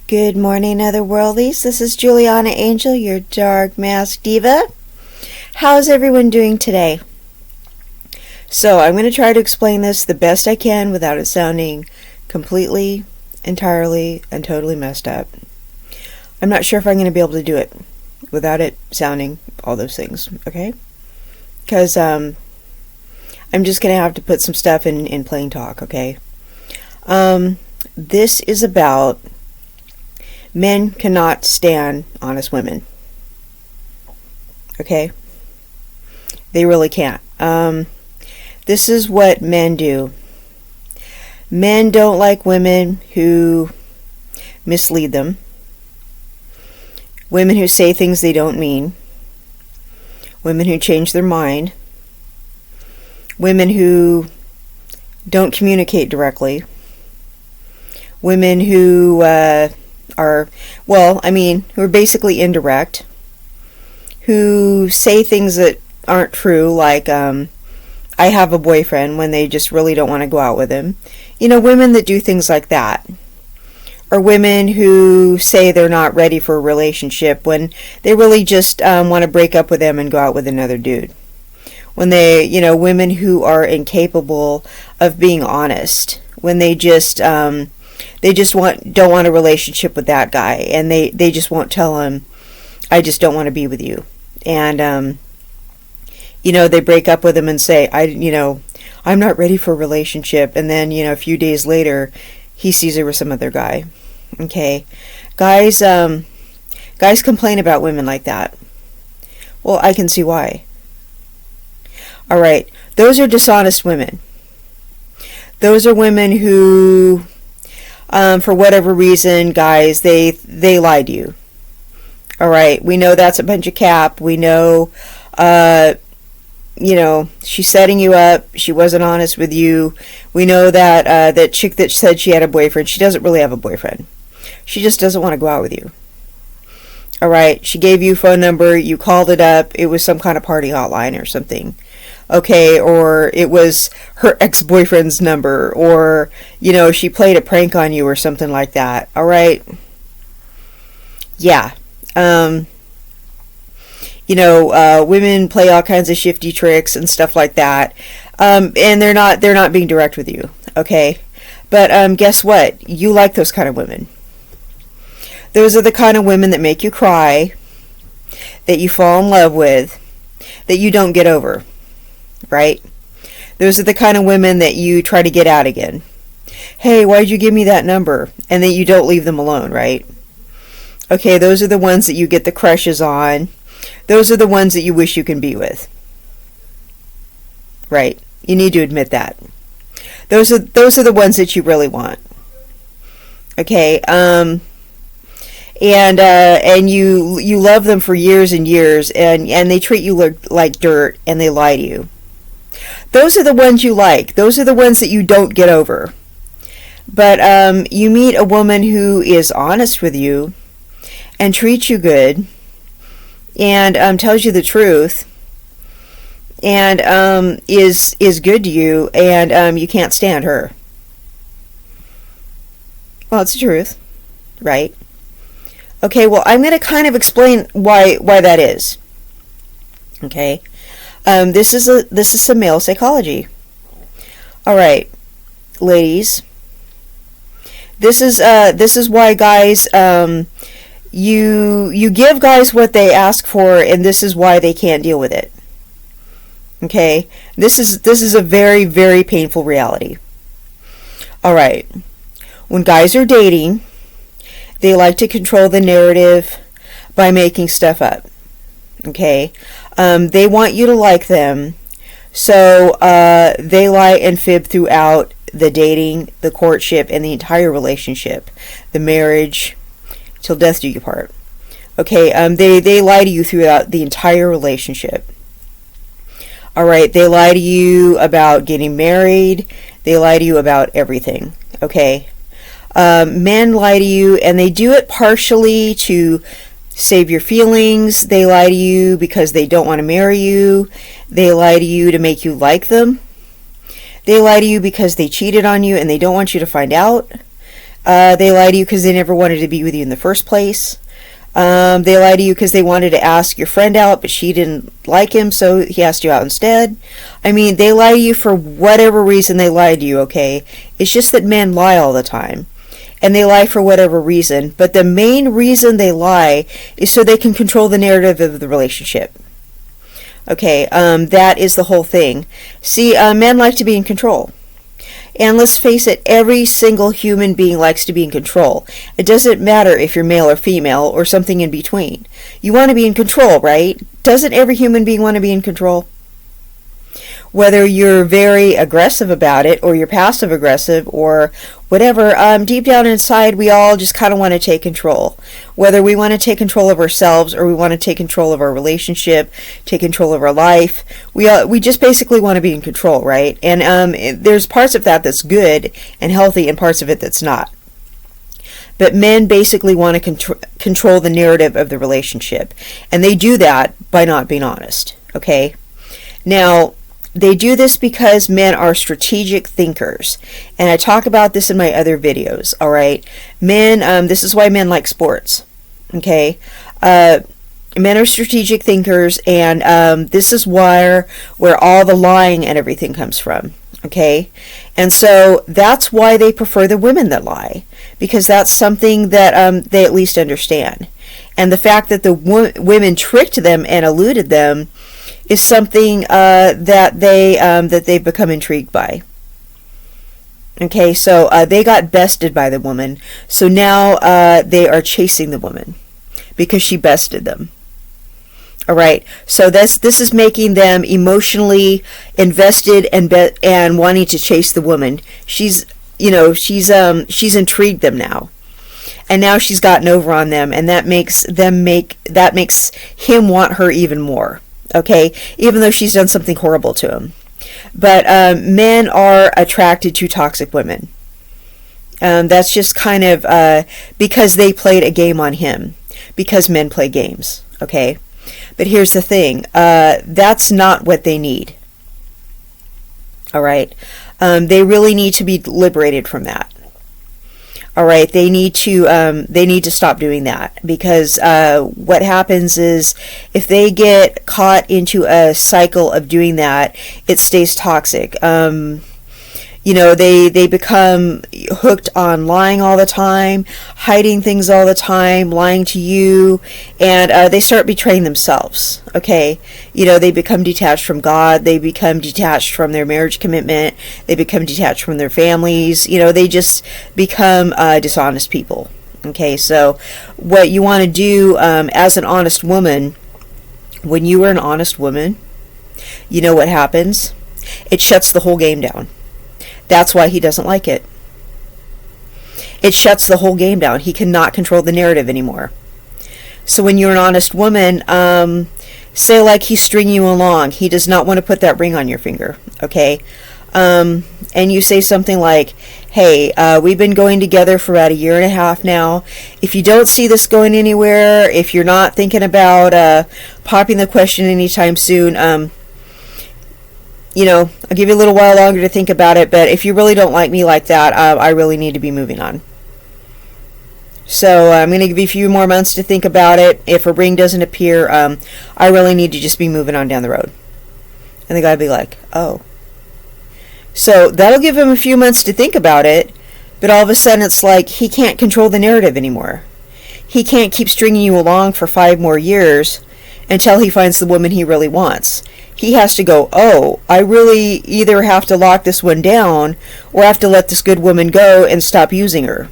Good morning, Otherworldlies. This is Juliana Angel, your dark mask diva. How's everyone doing today? So I'm going to try to explain this the best I can without it sounding completely, entirely, and totally messed up. I'm not sure if I'm going to be able to do it without it sounding all those things, okay? Because I'm just going to have to put some stuff in plain talk, okay? This is about men cannot stand honest women. Okay? They really can't. This is what men do. Men don't like women who mislead them. Women who say things they don't mean. Women who change their mind. Women who don't communicate directly. Women who who are basically indirect, who say things that aren't true, like, I have a boyfriend, when they just really don't want to go out with him. You know, women that do things like that. Or women who say they're not ready for a relationship when they really just want to break up with them and go out with another dude. When women who are incapable of being honest. When they just don't want a relationship with that guy, and they just won't tell him, I just don't want to be with you. And they break up with him and say, I'm not ready for a relationship, and then a few days later he sees her with some other guy. Okay, guys complain about women like that. Well, I can see why. All right, those are dishonest women. Those are women who, for whatever reason, guys, they lied to you. All right, we know that's a bunch of cap. We know, she's setting you up. She wasn't honest with you. We know that that chick that said she had a boyfriend, she doesn't really have a boyfriend. She just doesn't want to go out with you. All right, she gave you a phone number. You called it up. It was some kind of party hotline or something. Okay, or it was her ex-boyfriend's number, or, she played a prank on you or something like that. All right? Yeah. Women play all kinds of shifty tricks and stuff like that. And they're not being direct with you. Okay? But guess what? You like those kind of women. Those are the kind of women that make you cry, that you fall in love with, that you don't get over. Right? Those are the kind of women that you try to get out again. Hey, why'd you give me that number? And then you don't leave them alone, right? Okay, those are the ones that you get the crushes on. Those are the ones that you wish you can be with. Right? You need to admit that. Those are the ones that you really want. Okay, and you love them for years and years, and they treat you like dirt, and they lie to you. Those are the ones you like. Those are the ones that you don't get over. But you meet a woman who is honest with you and treats you good and tells you the truth and is good to you, and you can't stand her. Well, it's the truth, right? Okay, well, I'm going to kind of explain why that is. Okay? This is some male psychology. All right, ladies. This is why guys, you give guys what they ask for, and this is why they can't deal with it. Okay, this is a very, very painful reality. All right, when guys are dating, they like to control the narrative by making stuff up. Okay. They want you to like them, so they lie and fib throughout the dating, the courtship, and the entire relationship, the marriage, till death do you part. Okay, they lie to you throughout the entire relationship. All right, they lie to you about getting married. They lie to you about everything. Okay, men lie to you, and they do it partially to save your feelings. They lie to you because they don't want to marry you. They lie to you to make you like them. They lie to you because they cheated on you and they don't want you to find out. They lie to you because they never wanted to be with you in the first place. They lie to you because they wanted to ask your friend out, but she didn't like him, so he asked you out instead. I mean, they lie to you for whatever reason they lie to you, okay? It's just that men lie all the time. And they lie for whatever reason. But the main reason they lie is so they can control the narrative of the relationship. Okay, that is the whole thing. See, men like to be in control. And let's face it, every single human being likes to be in control. It doesn't matter if you're male or female or something in between. You want to be in control, right? Doesn't every human being want to be in control? Whether you're very aggressive about it or you're passive aggressive or whatever, deep down inside we all just kind of want to take control. Whether we want to take control of ourselves or we want to take control of our relationship, take control of our life, we just basically want to be in control, right? And there's parts of that that's good and healthy and parts of it that's not. But men basically want to control the narrative of the relationship. And they do that by not being honest, okay? Now, they do this because men are strategic thinkers. And I talk about this in my other videos, all right? Men, this is why men like sports, okay? Men are strategic thinkers, and this is where all the lying and everything comes from, okay? And so that's why they prefer the women that lie, because that's something that they at least understand. And the fact that the women tricked them and eluded them is something that they've become intrigued by. Okay, so they got bested by the woman, so now they are chasing the woman because she bested them. All right, so this is making them emotionally invested and wanting to chase the woman. She's intrigued them now. And now she's gotten over on them, and that makes him want her even more. Okay, even though she's done something horrible to him. But men are attracted to toxic women. That's just kind of because they played a game on him. Because men play games. Okay, but here's the thing. That's not what they need. All right, they really need to be liberated from that. All right, they need to stop doing that, because what happens is if they get caught into a cycle of doing that, it stays toxic. They become hooked on lying all the time, hiding things all the time, lying to you, and they start betraying themselves, okay? They become detached from God, they become detached from their marriage commitment, they become detached from their families, they just become dishonest people, okay? So what you want to do as an honest woman, when you are an honest woman, you know what happens? It shuts the whole game down. That's why he doesn't like it. It shuts the whole game down. He cannot control the narrative anymore. So when you're an honest woman, say like he's stringing you along. He does not want to put that ring on your finger, okay? And you say something like, hey, we've been going together for about 1.5 years now. If you don't see this going anywhere, if you're not thinking about popping the question anytime soon, I'll give you a little while longer to think about it, but if you really don't like me like that, I really need to be moving on. So I'm going to give you a few more months to think about it. If a ring doesn't appear, I really need to just be moving on down the road. And the guy would be like, oh. So that'll give him a few months to think about it, but all of a sudden it's like he can't control the narrative anymore. He can't keep stringing you along for 5 more years until he finds the woman he really wants. He has to go, oh, I really either have to lock this one down or I have to let this good woman go and stop using her.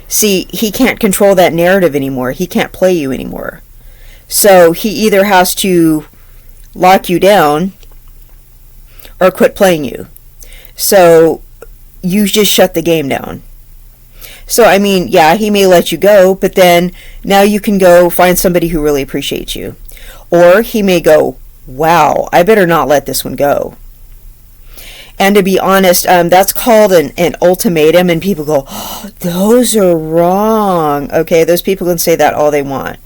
See, he can't control that narrative anymore. He can't play you anymore. So he either has to lock you down or quit playing you. So you just shut the game down. So, I mean, yeah, he may let you go, but then now you can go find somebody who really appreciates you. Or he may go, wow, I better not let this one go. And to be honest, that's called an ultimatum, and people go, oh, those are wrong. Okay, those people can say that all they want.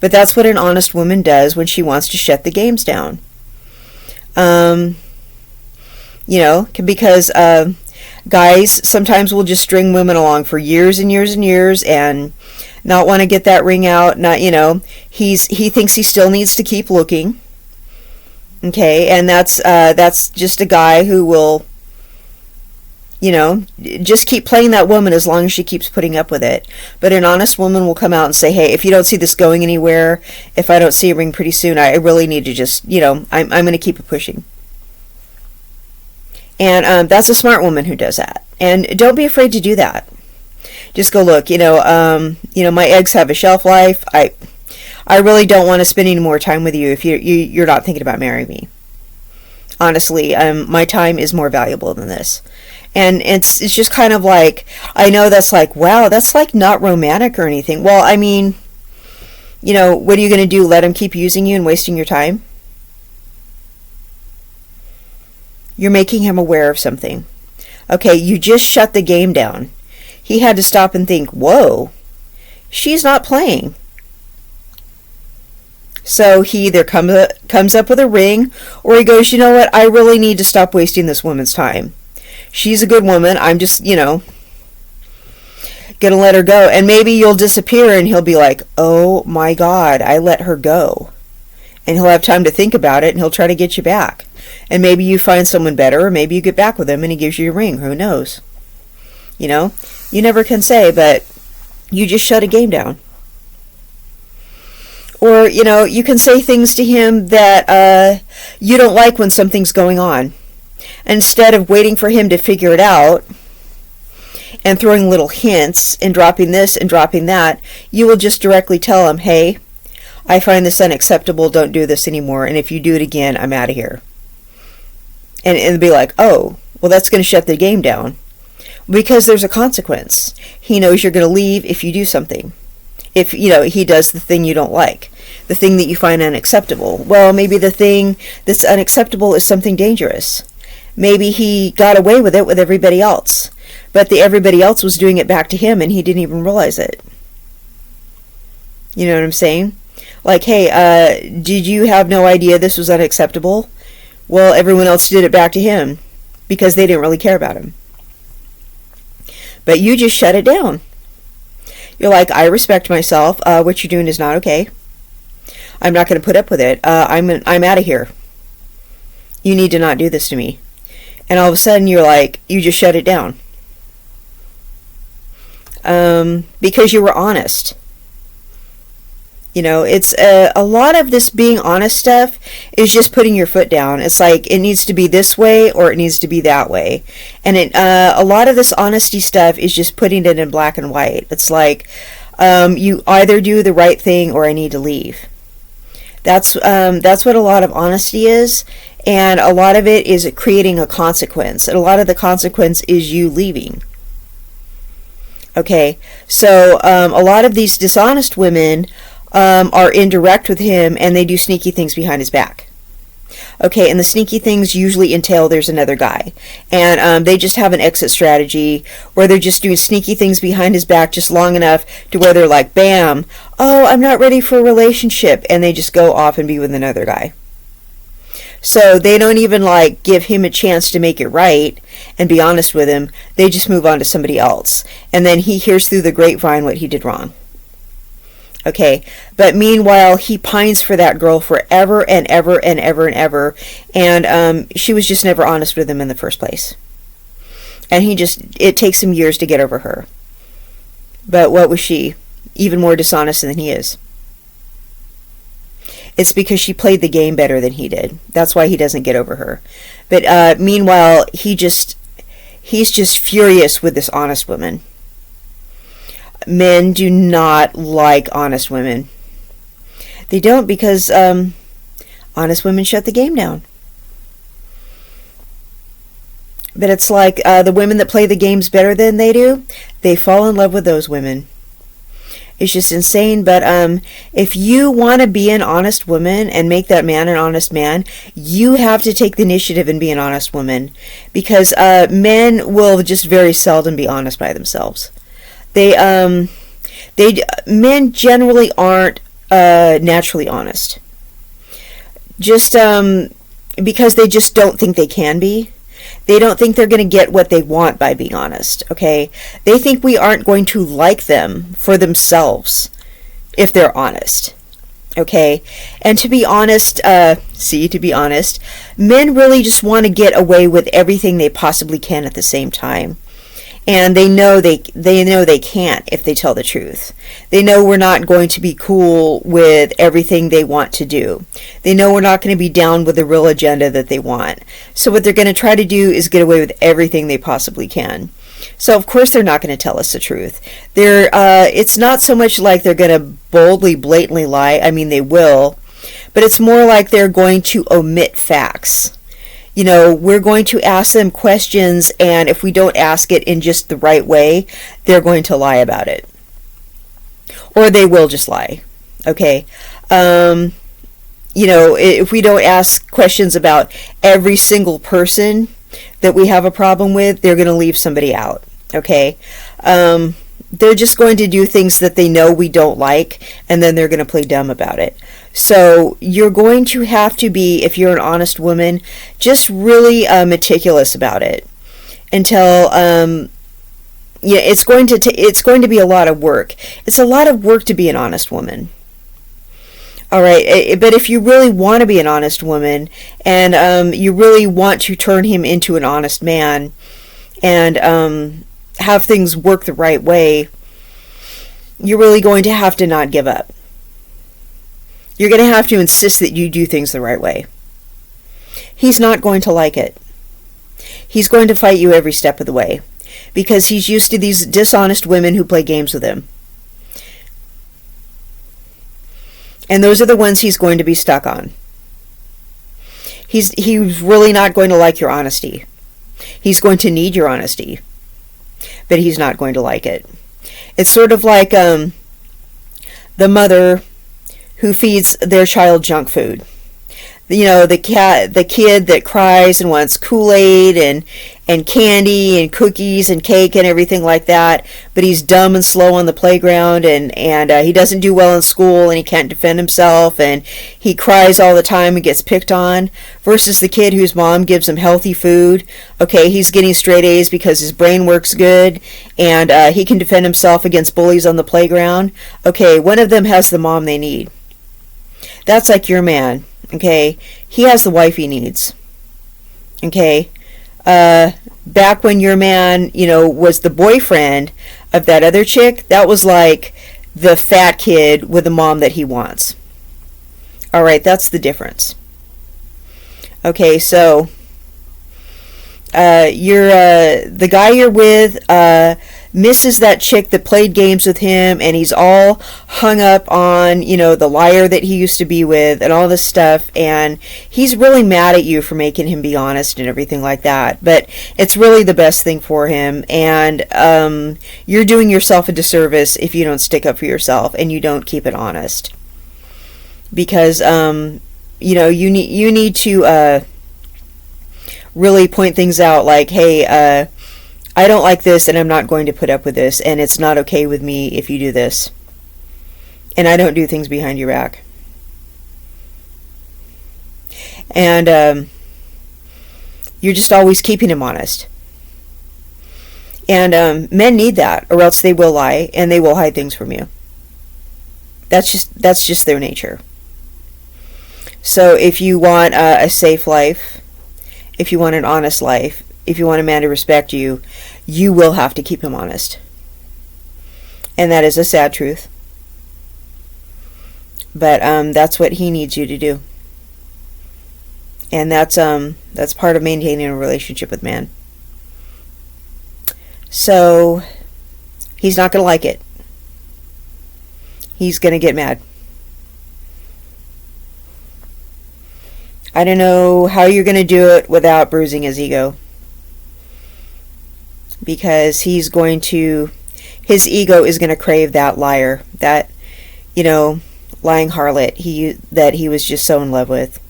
But that's what an honest woman does when she wants to shut the games down. Because Guys sometimes will just string women along for years and years and years and not want to get that ring out. Not, he thinks he still needs to keep looking. Okay, and that's just a guy who will, just keep playing that woman as long as she keeps putting up with it. But an honest woman will come out and say, hey, if you don't see this going anywhere, if I don't see a ring pretty soon, I really need to just, I'm going to keep it pushing. And that's a smart woman who does that. And don't be afraid to do that. Just go, look, my eggs have a shelf life. I really don't want to spend any more time with you if you're not thinking about marrying me. Honestly, my time is more valuable than this. And it's just kind of like, I know that's like, wow, that's like not romantic or anything. Well, I mean, what are you going to do? Let him keep using you and wasting your time? You're making him aware of something. Okay, you just shut the game down. He had to stop and think, whoa, she's not playing. So he either comes up with a ring, or he goes, you know what, I really need to stop wasting this woman's time. She's a good woman. I'm just, gonna let her go. And maybe you'll disappear and he'll be like, oh my God, I let her go. And he'll have time to think about it and he'll try to get you back. And maybe you find someone better, or maybe you get back with him and he gives you your ring. Who knows? You never can say, but you just shut a game down. Or, you can say things to him that you don't like when something's going on. Instead of waiting for him to figure it out and throwing little hints and dropping this and dropping that, you will just directly tell him, hey, I find this unacceptable, don't do this anymore, and if you do it again, I'm out of here. And it'll be like, oh, well, that's going to shut the game down. Because there's a consequence. He knows you're going to leave if you do something. If, he does the thing you don't like. The thing that you find unacceptable. Well, maybe the thing that's unacceptable is something dangerous. Maybe he got away with it with everybody else. But everybody else was doing it back to him and he didn't even realize it. You know what I'm saying? Like, hey, did you have no idea this was unacceptable? Well, everyone else did it back to him because they didn't really care about him. But you just shut it down. You're like, I respect myself. What you're doing is not okay. I'm not going to put up with it. I'm out of here. You need to not do this to me. And all of a sudden you're like, you just shut it down. Because you were honest. It's a lot of this being honest stuff is just putting your foot down. It's like it needs to be this way or it needs to be that way. And a lot of this honesty stuff is just putting it in black and white. It's like you either do the right thing or I need to leave. That's what a lot of honesty is. And a lot of it is creating a consequence. And a lot of the consequence is you leaving. Okay, so a lot of these dishonest women are indirect with him and they do sneaky things behind his back. Okay, and the sneaky things usually entail there's another guy. And they just have an exit strategy where they're just doing sneaky things behind his back just long enough to where they're like, bam, oh, I'm not ready for a relationship. And they just go off and be with another guy. So they don't even give him a chance to make it right and be honest with him. They just move on to somebody else. And then he hears through the grapevine what he did wrong. Okay, but meanwhile, he pines for that girl forever and ever and ever and ever. And she was just never honest with him in the first place. And it takes him years to get over her. But what was she? Even more dishonest than he is. It's because she played the game better than he did. That's why he doesn't get over her. But meanwhile, he's just furious with this honest woman. Men do not like honest women. They don't because honest women shut the game down. But it's like the women that play the games better than they do, they fall in love with those women. It's just insane. But if you want to be an honest woman and make that man an honest man, you have to take the initiative and be an honest woman. Because men will just very seldom be honest by themselves. Men generally aren't naturally honest. Just because they just don't think they can be. They don't think they're going to get what they want by being honest, okay? They think we aren't going to like them for themselves if they're honest, okay? And to be honest, men really just want to get away with everything they possibly can at the same time. And they know they can't if they tell the truth. They know we're not going to be cool with everything they want to do. They know we're not going to be down with the real agenda that they want. So what they're going to try to do is get away with everything they possibly can. So of course they're not going to tell us the truth. It's not so much like they're going to boldly, blatantly lie. I mean, they will. But it's more like they're going to omit facts. You know, we're going to ask them questions, and if we don't ask it in just the right way, they're going to lie about it. Or they will just lie. Okay? You know, if we don't ask questions about every single person that we have a problem with, they're going to leave somebody out. Okay? They're just going to do things that they know we don't like, and then they're going to play dumb about it. So you're going to have to be, if you're an honest woman, just really meticulous about it until it's going to be a lot of work. It's a lot of work to be an honest woman. All right, but if you really want to be an honest woman and you really want to turn him into an honest man and have things work the right way, you're really going to have to not give up. You're going to have to insist that you do things the right way. He's not going to like it. He's going to fight you every step of the way because he's used to these dishonest women who play games with him. And those are the ones he's going to be stuck on. He's really not going to like your honesty. He's going to need your honesty, but he's not going to like it. It's sort of like the mother who feeds their child junk food. You know, the kid that cries and wants Kool-Aid and candy and cookies and cake and everything like that, but he's dumb and slow on the playground and he doesn't do well in school and he can't defend himself and he cries all the time and gets picked on, versus the kid whose mom gives him healthy food. Okay, he's getting straight A's because his brain works good and he can defend himself against bullies on the playground. Okay, one of them has the mom they need. That's like your man, okay? He has the wife he needs, okay? Back when your man, you know, was the boyfriend of that other chick, that was like the fat kid with the mom that he wants. All right, that's the difference. Okay, so the guy you're with misses that chick that played games with him, and he's all hung up on, you know, the liar that he used to be with and all this stuff, and he's really mad at you for making him be honest and everything like that, but it's really the best thing for him, and you're doing yourself a disservice if you don't stick up for yourself and you don't keep it honest, because you know, you need to really point things out, like, hey, I don't like this and I'm not going to put up with this, and it's not okay with me if you do this, and I don't do things behind your back. And you're just always keeping him honest. And men need that, or else they will lie and they will hide things from you. That's just their nature. So if you want a safe life, if you want an honest life, if you want a man to respect you, you will have to keep him honest. And that is a sad truth. But that's what he needs you to do. And that's part of maintaining a relationship with man. So he's not going to like it. He's going to get mad. I don't know how you're going to do it without bruising his ego. Because his ego is going to crave that liar, that, you know, lying harlot that he was just so in love with,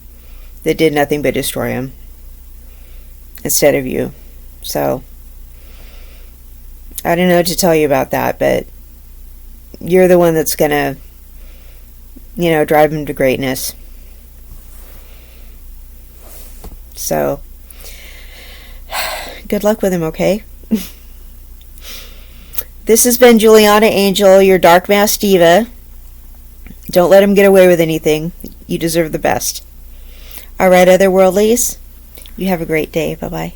that did nothing but destroy him instead of you. So I don't know what to tell you about that, but you're the one that's going to, you know, drive him to greatness. So Good luck with him, okay? This has been Juliana Angel, your Dark Mask Diva. Don't let him get away with anything. You deserve the best. Alright, otherworldlies, you have a great day. Bye-bye.